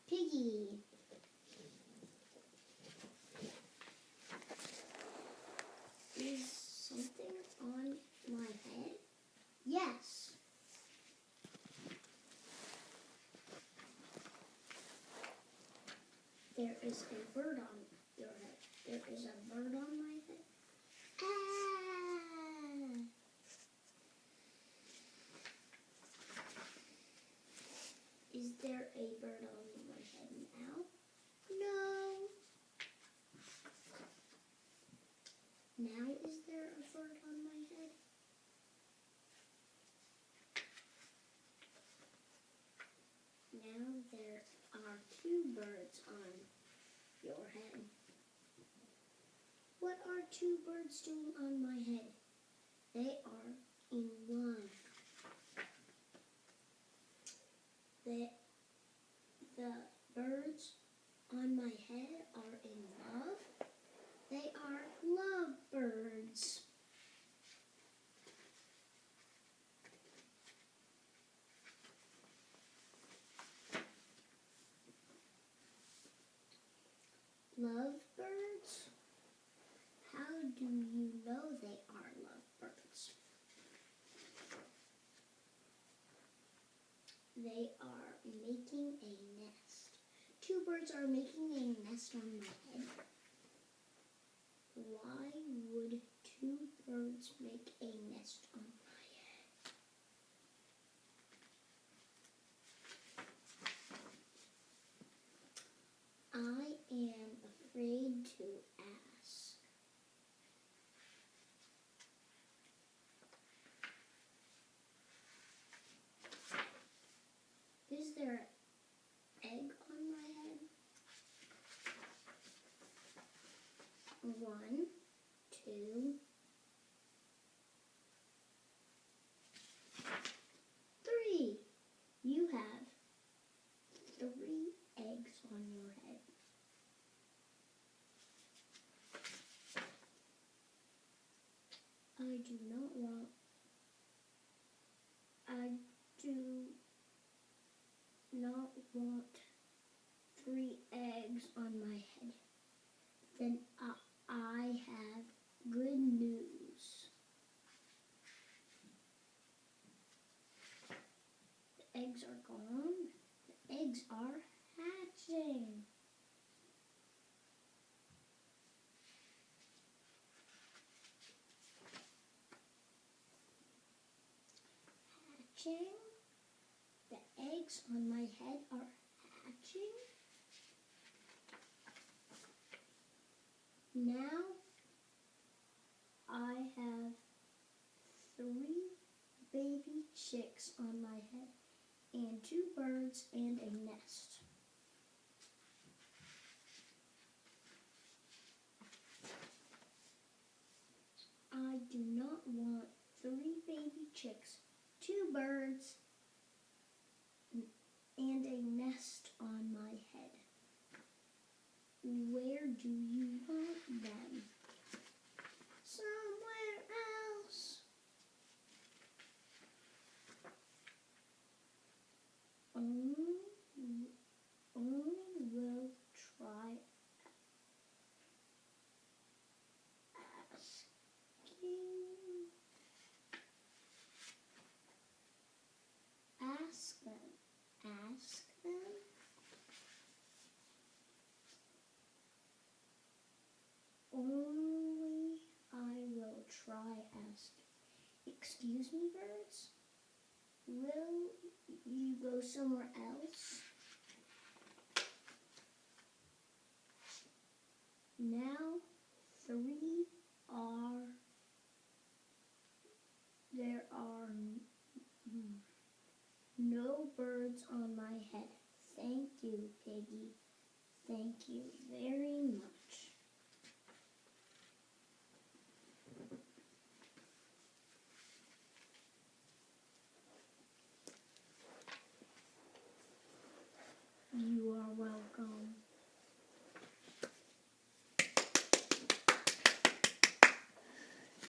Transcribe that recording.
Piggy. Is something on my head? Yes. There is a bird on your head. There is a bird on my head. Ah. Is there a bird on my head now? No. Now is there a bird on my head? Now there are two birds on your head. What are two birds doing on my head? They are in love. The birds on my head are in love. They are love birds. Love birds? How do you know they are love birds? They are making a nest. Two birds are making a nest on my head. Why would two birds make a nest on my head? I am afraid to ask. Is there an egg on my head? 1, 2, 3. You have 3 eggs on your head. I do not want 3 eggs on my head. Then I have good news. The eggs are gone. The eggs are hatching. Hatching. The eggs on my head are hatching. Now I have 3 baby chicks on my head and 2 birds and a nest. I do not want 3 baby chicks, 2 birds, and a nest on my head. Where do you want them? Somewhere else. Only will try asking. Ask them. Ask them. Only I will try asking. Excuse me, birds? Will you go somewhere else? Now there are no birds on my head. Thank you, Piggy. Thank you very much.